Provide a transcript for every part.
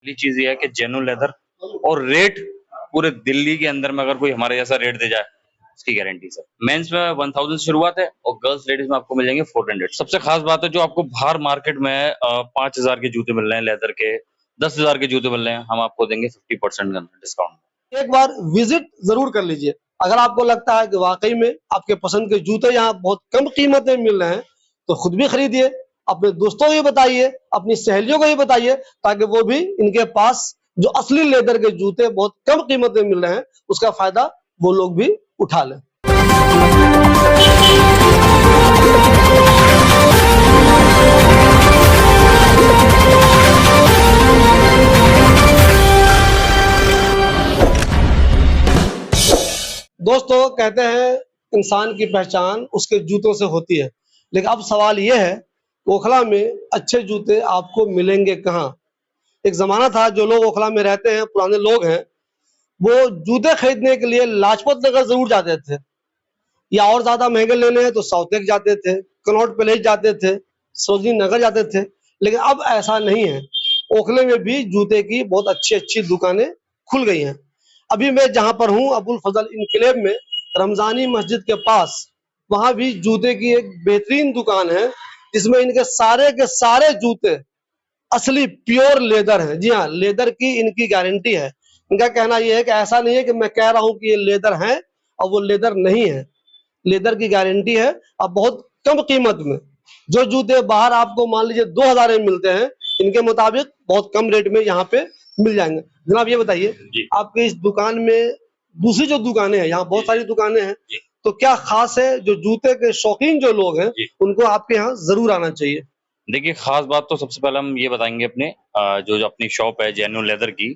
पहली चीज ये है कि जेन्युइन लेदर और रेट पूरे दिल्ली के अंदर में अगर कोई हमारे जैसा रेट दे जाए इसकी गारंटी सर। मेंस में 1000 से शुरुआत है और गर्ल्स लेडीज में आपको मिल जाएंगे 400। सबसे खास बात है जो आपको बाहर मार्केट में 5000 के जूते मिल रहे हैं लेदर के, 10,000 के जूते मिल रहे हैं, हम आपको देंगे 50% डिस्काउंट। एक बार विजिट जरूर कर लीजिए। अगर आपको लगता है कि वाकई में आपके पसंद के जूते यहाँ बहुत कम कीमत में मिल रहे हैं तो खुद भी खरीदिए, अपने दोस्तों को भी बताइए, अपनी सहेलियों को भी बताइए, ताकि वो भी इनके पास जो असली लेदर के जूते बहुत कम कीमत में मिल रहे हैं उसका फायदा वो लोग भी उठा लें। दोस्तों कहते हैं इंसान की पहचान उसके जूतों से होती है, लेकिन अब सवाल यह है ओखला में अच्छे जूते आपको मिलेंगे कहाँ। एक जमाना था जो लोग ओखला में रहते हैं, पुराने लोग हैं, वो जूते खरीदने के लिए लाजपत नगर जरूर जाते थे, या और ज्यादा महंगे लेने हैं तो साउथेक जाते थे, कनॉट पैलेस जाते थे, सरोजनी नगर जाते थे। लेकिन अब ऐसा नहीं है, ओखले में भी जूते की बहुत अच्छी अच्छी दुकानें खुल गई हैं। अभी मैं जहां पर हूं अबुल फजल इनकलेब में, रमजानी मस्जिद के पास, वहां भी जूते की एक बेहतरीन दुकान है जिसमें इनके सारे जूते असली प्योर लेदर है। जी हाँ, लेदर की इनकी गारंटी है। इनका कहना यह है कि ऐसा नहीं है कि मैं कह रहा हूं कि ये लेदर है और वो लेदर नहीं है, लेदर की गारंटी है। अब बहुत कम कीमत में जो जूते बाहर आपको मान लीजिए 2000 में मिलते हैं, इनके मुताबिक बहुत कम रेट में यहाँ पे मिल जाएंगे। जनाब ये बताइए आपके इस दुकान में दूसरी जो दुकानें हैं, यहाँ बहुत सारी दुकानें हैं, तो क्या खास है जो जूते के शौकीन जो लोग हैं उनको आपके यहाँ जरूर आना चाहिए? देखिए खास बात तो सबसे पहले हम ये बताएंगे अपने जो अपनी शॉप है जेन्युइन लेदर की।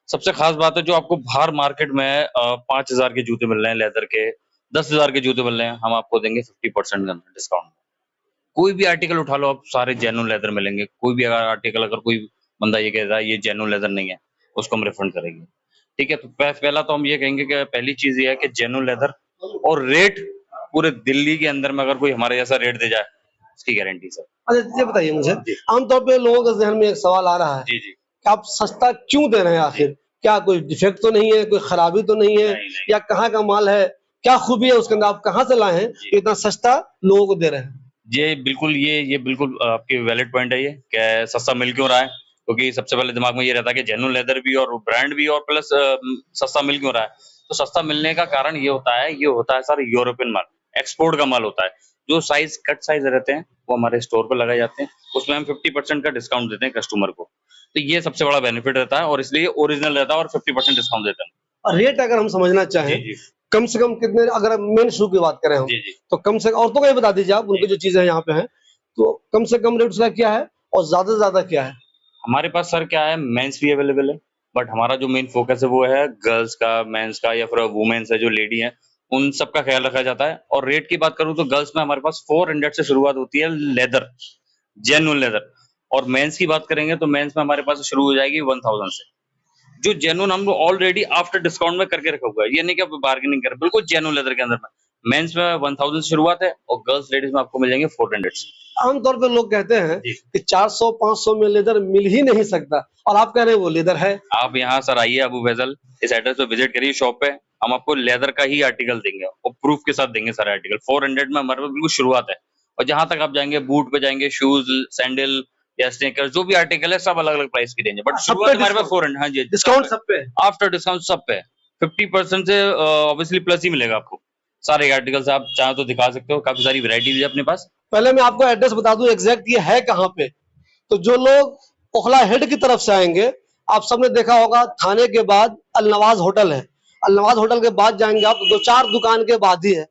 सबसे खास बात है जो आपको बाहर मार्केट में 5000 के जूते मिल रहे हैं लेदर के, 10,000 के जूते मिल रहे हैं, हम आपको देंगे 50% डिस्काउंट। कोई भी आर्टिकल उठा लो आप, सारे जेन्युइन लेदर मिलेंगे। कोई भी अगर आर्टिकल अगर कोई बंदा ये कह रहा है ये जेन्युइन लेदर नहीं है, उसको हम रिफंड करेंगे। ठीक है, तो पहला तो हम ये कहेंगे कि पहली चीज ये है कि जेन्युइन लेदर और रेट पूरे दिल्ली के अंदर में अगर कोई हमारे जैसा रेट दे जाए इसकी गारंटी सर। अच्छा ये बताइए मुझे, आमतौर पे लोगों के जहन में एक सवाल आ रहा है जी कि आप सस्ता क्यों दे रहे हैं आखिर? क्या कोई डिफेक्ट तो नहीं है, कोई खराबी तो नहीं है, या कहाँ का माल है, क्या खूबी है उसके अंदर, आप कहाँ से लाए हैं कि इतना सस्ता लोगों को दे रहे हैं? ये बिल्कुल आपकी वैलिड पॉइंट है ये कि सस्ता मिल क्यों रहा है, क्योंकि सबसे पहले दिमाग में ये रहता है कि जेन्युइन लेदर भी और ब्रांड भी और प्लस सस्ता मिल क्यों रहा है। तो सस्ता मिलने का कारण ये होता है सर यूरोपियन माल, एक्सपोर्ट का माल होता है। जो साइज कट साइज रहते हैं वो हमारे स्टोर पर लगाए जाते हैं, उसमें हम 50% का डिस्काउंट देते हैं कस्टमर को। तो ये सबसे बड़ा बेनिफिट रहता है और इसलिए ओरिजिनल रहता है और 50% डिस्काउंट देते हैं। और रेट अगर हम समझना चाहें, कम से कम कितने, अगर मेन शू की बात करें हम, तो कम से औरतों का ही बता दीजिए आप, उनकी जो चीजें यहाँ पे हैं, तो कम से कम रेट उसका क्या है और ज्यादा से ज्यादा क्या है? हमारे पास सर क्या है, मेंस भी अवेलेबल है, बट हमारा जो मेन फोकस है वो है गर्ल्स का, मेंस का, या फिर वुमेन्स है जो लेडी है उन सबका ख्याल रखा जाता है। और रेट की बात करूं तो गर्ल्स में हमारे पास 400 से शुरुआत होती है लेदर, जेन्युइन लेदर। और मेंस की बात करेंगे तो मेंस में हमारे पास शुरू हो जाएगी 1000 से। जो जेन्युइन हम ऑलरेडी आफ्टर डिस्काउंट में करके रखा हुआ है, ये नहीं कि आप बार्गेनिंग कर, बिल्कुल जेन्युइन लेदर के अंदर में। मेंस में 1000 से शुरुआत है और गर्ल्स लेडीज में आपको मिल जाएंगे 400 से। आमतौर पे लोग कहते हैं कि 400-500 में लेदर मिल ही नहीं सकता, और आप कह रहे हैं वो लेदर है। आप यहाँ सर आइए अबू फैजल, इस एड्रेस पे विजिट करिए शॉप पे, हम आपको लेदर का ही आर्टिकल देंगे और प्रूफ के साथ देंगे सारे आर्टिकल। 400 में हमारे पास बिल्कुल शुरुआत है, और जहां तक आप जाएंगे बूट पे जाएंगे, शूज, सैंडल या स्नीकर, जो भी आर्टिकल है सब अलग अलग प्राइस की रेंज है, बट शुरुआत हमारे पास 400। हाँ जी, डिस्काउंट सब पे, आफ्टर डिस्काउंट सब पे 50% से ऑब्वियसली प्लस ही मिलेगा आपको। सारे आर्टिकल्स आप चाहे तो दिखा सकते हो, काफी सारी वैरायटीज है अपने पास। पहले मैं आपको एड्रेस बता दूं एग्जैक्ट ये है कहाँ पे। तो जो लोग ओखला हेड की तरफ से आएंगे, आप सबने देखा होगा थाने के बाद अलनवाज होटल है, अलनवाज होटल के बाद जाएंगे आप 2-4 दुकान के बाद ही है।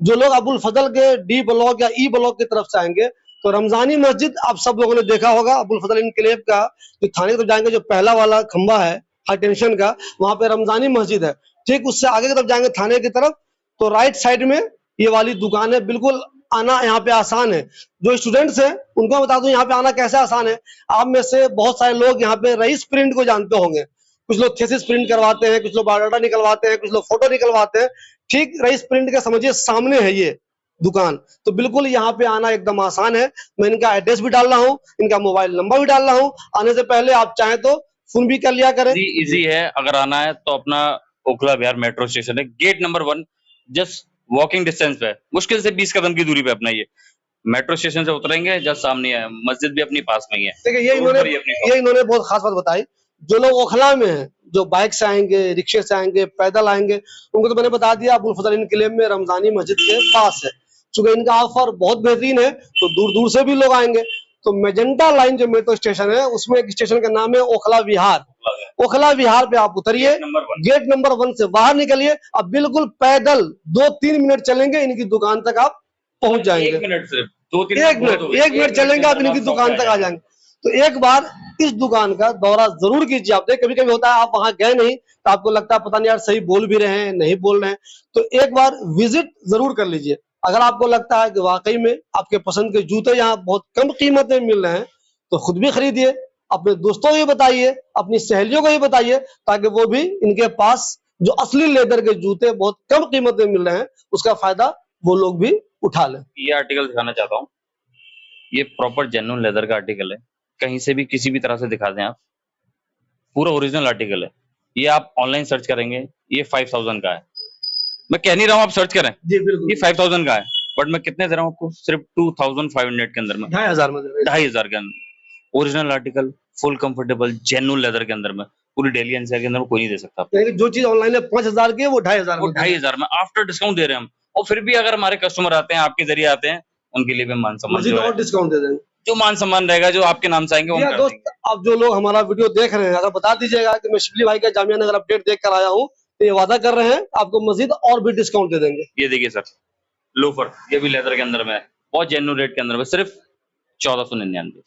जो लोग अबुल फजल के डी ब्लॉक या ई ब्लॉक की तरफ से आएंगे तो रमजानी मस्जिद आप सब लोगों ने देखा होगा, अबुल फजल इनकलेब का जो थाने की तरफ जाएंगे जो पहला वाला खंबा है हाई टेंशन का, वहां पे रमजानी मस्जिद है। ठीक उससे आगे की तरफ जाएंगे थाने की तरफ तो राइट साइड में ये वाली दुकान है। बिल्कुल आना यहाँ पे आसान है। जो स्टूडेंट्स हैं उनको बता दूं यहाँ पे आना कैसे आसान है। आप में से बहुत सारे लोग यहाँ पे रईस प्रिंट को जानते होंगे, कुछ लोग थीसिस प्रिंट करवाते हैं, कुछ लोग बायोडाटा निकलवाते हैं, कुछ लोग फोटो निकलवाते हैं। ठीक रईस प्रिंट के समझिए सामने है ये दुकान। तो बिल्कुल यहाँ पे आना एकदम आसान है। मैं इनका एड्रेस भी डाल रहा हूँ, इनका मोबाइल नंबर भी डाल रहा हूँ। आने से पहले आप चाहें तो फोन भी कर लिया करें। इजी है, अगर आना है तो अपना ओखला विहार मेट्रो स्टेशन है, gate number 1, just walking distance पे है, मुश्किल से 20 कदम की दूरी पे अपना ये मेट्रो स्टेशन से उतरेंगे, जस्ट सामने है, मस्जिद भी अपनी पास में ही है, देखिए ये रोड पर ही अपनी शॉप। इन्होंने बहुत खास बात बताई। जो लोग ओखला में हैं, जो बाइक से आएंगे, रिक्शे से आएंगे, पैदल आएंगे, उनको तो मैंने बता दिया अबुल फजल इनक्लेव में रमजानी मस्जिद के पास है। चूंकि इनका ऑफर बहुत बेहतरीन है तो दूर दूर से भी लोग आएंगे। तो मेजेंटा लाइन जो मेट्रो स्टेशन है उसमें एक स्टेशन का नाम है ओखला विहार। ओखला विहार पे आप उतरिए, गेट नंबर 1 से बाहर निकलिए, अब बिल्कुल पैदल 2-3 मिनट चलेंगे, इनकी दुकान तक आप पहुंच जाएंगे। 1 मिनट सिर्फ, 2-3 एक मिनट चलेंगे, आप इनकी दुकान तक आ जाएंगे। तो एक बार इस दुकान का दौरा जरूर कीजिए। आप देख, कभी कभी होता है आप वहां गए नहीं तो आपको लगता है पता नहीं यार सही बोल भी रहे हैं नहीं बोल रहे हैं, तो एक बार विजिट जरूर कर लीजिए। अगर आपको लगता है कि वाकई में आपके पसंद के जूते यहाँ बहुत कम कीमत में मिल रहे हैं तो खुद भी खरीदिए, अपने दोस्तों को भी बताइए, अपनी सहेलियों को भी बताइए, ताकि वो भी इनके पास जो असली लेदर के जूते बहुत कम कीमत में मिल रहे हैं उसका फायदा वो लोग भी उठा लें। ये आर्टिकल दिखाना चाहता हूँ, ये प्रॉपर जेन्युइन लेदर का आर्टिकल है, कहीं से भी किसी भी तरह से दिखा दें आप, पूरा ओरिजिनल आर्टिकल है। ये आप ऑनलाइन सर्च करेंगे, ये 5000 का है, मैं कह नहीं रहा हूँ आप सर्च करें, जी बिल्कुल, ये 5000 का है, बट मैं कितने दे रहा हूँ आपको, सिर्फ 2500 के अंदर में, 2500 में 2500 के अंदर, original article, full comfortable genuine leather के अंदर में, पूरी डेली एनसीआर के अंदर में कोई नहीं दे सकता आपको। यानी कि जो चीज ऑनलाइन है 5000 की है वो 2500 वो में 2500 में आफ्टर डिस्काउंट दे रहे हैं हम, और फिर भी अगर हमारे कस्टमर आते हैं आपके जरिए आते हैं, उनके लिए भी मान सम्मान मजीद जो है, और डिस्काउंट दे देंगे। जो मान सम्मान रहेगा जो आपके नाम से आएंगे वो हम या कर दोस्त, देंगे। आप जो लोग हमारा वीडियो देख रहे हैं अगर बता दीजिएगा कि मैं शिबली भाई का जामिया नगर अपडेट देख कर आया हूँ, तो ये वादा कर रहे हैं आपको मजीद और भी डिस्काउंट दे देंगे। ये देखिए सर, लोफर, ये भी लेदर के अंदर में है, बहुत जेन्युइन रेट के अंदर में, सिर्फ 1499,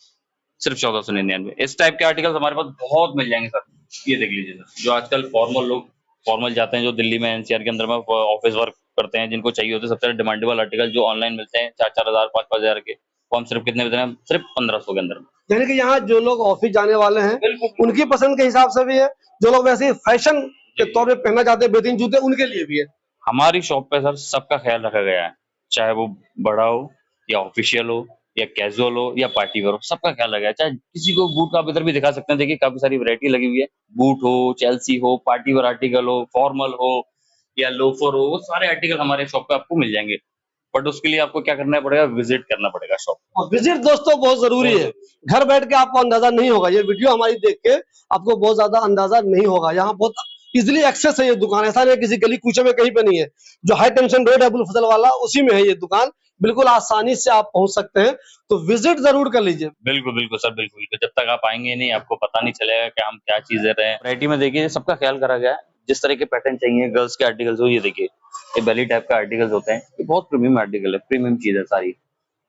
सिर्फ 1499। इस टाइप के आर्टिकल्स हमारे पास बहुत मिल जाएंगे सर। ये देख लीजिए सर, जो आजकल फॉर्मल लोग फॉर्मल जाते हैं, जो दिल्ली में एनसीआर के अंदर में ऑफिस वर्क करते हैं, जिनको चाहिए होते हैं सबसे डिमांडेबल आर्टिकल जो ऑनलाइन मिलते हैं 4-4000 5-5000 के, वो हम सिर्फ कितने में दे रहे हैं, सिर्फ 1500 के अंदर में। यानी कि यहाँ जो लोग ऑफिस जाने वाले हैं बिल्कुल उनकी पसंद के हिसाब से भी है, जो लोग वैसे ही फैशन के तौर पे पहनना चाहते हैं बेहतरीन जूते उनके लिए भी है। हमारी शॉप पे सर सबका ख्याल रखा गया है, चाहे वो बड़ा हो या ऑफिशियल हो या कैजुअल हो या पार्टी वेयर हो, सबका ख्याल रखा गया है। चाहे किसी को बूट का आप इधर भी दिखा सकते हैं, देखिए काफी सारी वैरायटी लगी हुई है, बूट हो, चेल्सी हो, पार्टी वेयर आर्टिकल हो, फॉर्मल हो या लोफर हो, वो सारे आर्टिकल हमारे शॉप पे आपको मिल जाएंगे। बट उसके लिए आपको क्या करना पड़ेगा, विजिट करना पड़ेगा शॉप। और विजिट दोस्तों बहुत जरूरी है, घर बैठ के आपको अंदाजा नहीं होगा, ये वीडियो हमारी देख के आपको बहुत ज्यादा अंदाजा नहीं होगा। यहाँ बहुत इजिली एक्सेस है ये दुकान, ऐसा नहीं है किसी गली कूचे में कहीं पे नहीं है। जो हाई टेंशन रोड है अबुल फजल वाला उसी में है ये दुकान, बिल्कुल आसानी से आप पहुंच सकते हैं, तो विजिट जरूर कर लीजिए। बिल्कुल बिल्कुल सर, बिल्कुल, जब तक आप आएंगे नहीं आपको पता नहीं चलेगा कि हम क्या चीज दे रहे हैं। वैरायटी में देखिए सबका ख्याल करा गया है, जिस तरह के पैटर्न चाहिए गर्ल्स के आर्टिकल्स हो, ये देखिए ये बेली टाइप का आर्टिकल्स होते हैं, ये बहुत प्रीमियम आर्टिकल है, प्रीमियम चीज है सारी,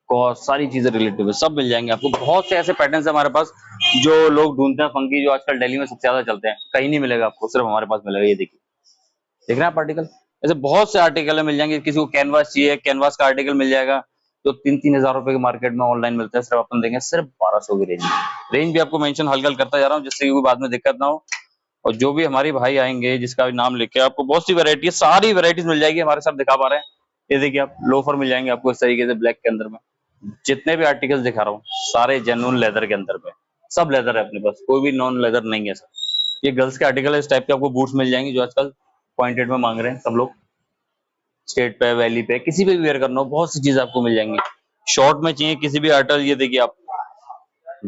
कॉस्ट सारी चीजें रिलेटिव है, सब मिल जाएंगे आपको। बहुत से ऐसे पैटर्न्स है हमारे पास जो लोग ढूंढते हैं फंकी, जो आजकल दिल्ली में सबसे ज्यादा चलते हैं, कहीं नहीं मिलेगा आपको, सिर्फ हमारे पास मिलेगा। ये देखिए, देख रहे हैं आप आर्टिकल, ऐसे बहुत से आर्टिकल मिल जाएंगे। किसी को कैनवास चाहिए, कैनवास का आर्टिकल मिल जाएगा, जो 3-3 हजार रुपए के मार्केट में ऑनलाइन मिलता है, सिर्फ अपन देंगे सिर्फ 1200 की रेंज। रेंज भी आपको मेंशन हल्का करता जा रहा हूँ, जिससे कोई बाद में दिक्कत ना हो। और जो भी हमारे भाई आएंगे, जिसका भी नाम लिख के, आपको बहुत सी वैरायटी, सारी वैरायटीज मिल जाएगी, हमारे साथ दिखा पा रहे हैं। ये देखिए आप, लोफर मिल जाएंगे आपको इस तरीके से ब्लैक के अंदर में। जितने भी आर्टिकल्स दिखा रहा हूँ सारे जेन्युइन लेदर के अंदर में, सब लेदर है अपने पास, कोई भी नॉन लेदर नहीं है सर। ये गर्ल्स के आर्टिकल है, इस टाइप के आपको बूट्स मिल जाएंगे, जो आजकल पॉइंटेड में मांग रहे हैं सब लोग, स्टेट पे, वैली पे, किसी पे भी वेयर करना हो, बहुत सी चीज आपको मिल जाएंगी। शॉर्ट में चाहिए किसी भी आर्टिकल, ये देखिए आप,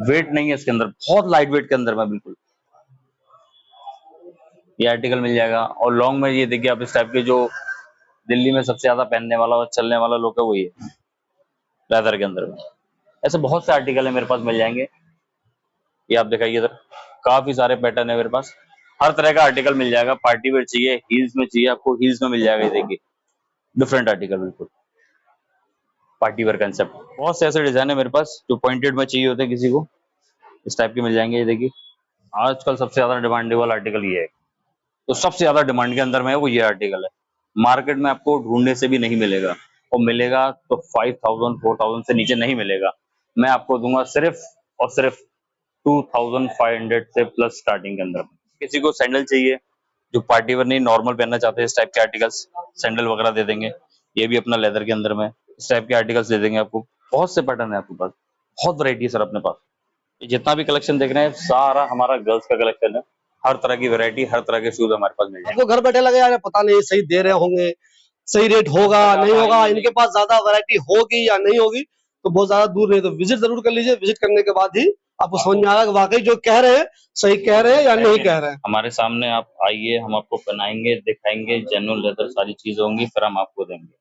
वेट नहीं है इसके अंदर, बहुत लाइट वेट के अंदर में, बिल्कुल ये आर्टिकल मिल जाएगा। और लॉन्ग में ये देखिए आप, इस टाइप के जो दिल्ली में सबसे ज्यादा पहनने वाला और चलने वाला लोग है, वही है लेदर के अंदर में। ऐसे बहुत से आर्टिकल है मेरे पास, मिल जाएंगे। ये आप दिखाइए इधर, काफी सारे पैटर्न है मेरे पास, हर तरह का आर्टिकल मिल जाएगा। पार्टी वेयर चाहिए, हील्स में चाहिए आपको, हील्स में मिल जाएगा। ये देखिए डिफरेंट आर्टिकल, बिल्कुल पार्टी वेयर कंसेप्ट। बहुत से ऐसे डिजाइन है मेरे पास जो पॉइंटेड में चाहिए होते हैं किसी को, इस टाइप के मिल जाएंगे। ये देखिए आजकल सबसे ज्यादा डिमांडेबल आर्टिकल ये है, तो सबसे ज्यादा डिमांड के अंदर में है वो ये आर्टिकल है। मार्केट में आपको ढूंढने से भी नहीं मिलेगा, और मिलेगा तो 5000-4000 से नीचे नहीं मिलेगा। मैं आपको दूंगा सिर्फ और सिर्फ 2500 से प्लस स्टार्टिंग के अंदर। किसी को सैंडल चाहिए, जो पार्टी वेयर नहीं नॉर्मल पहनना चाहते हैं, इस टाइप के आर्टिकल्स, सैंडल वगैरह दे देंगे। ये भी अपना लेदर के अंदर में, इस टाइप के आर्टिकल्स दे देंगे आपको। बहुत से पैटर्न है आपके पास, बहुत वैरायटी है सर अपने पास। जितना भी कलेक्शन देख रहे हैं सारा हमारा गर्ल्स का कलेक्शन है। हर तरह की वैरायटी, हर तरह के शूज हमारे पास मिल जाएंगे। आपको घर बैठे लगे यार पता नहीं सही दे रहे होंगे, सही रेट होगा जब तक आप नहीं होगा, आएंगे इनके नहीं। पास ज्यादा वैरायटी होगी या नहीं होगी, तो बहुत ज्यादा दूर नहीं, तो विजिट जरूर कर लीजिए। विजिट करने के बाद ही आपको समझ में आएगा कि वाकई जो कह रहे हैं सही कह रहे हैं या नहीं कह रहे हैं। हमारे सामने आप आइए, हम आपको पहनाएंगे, दिखाएंगे, जेन्युइन लेदर सारी चीजें होंगी, फिर हम आपको देंगे।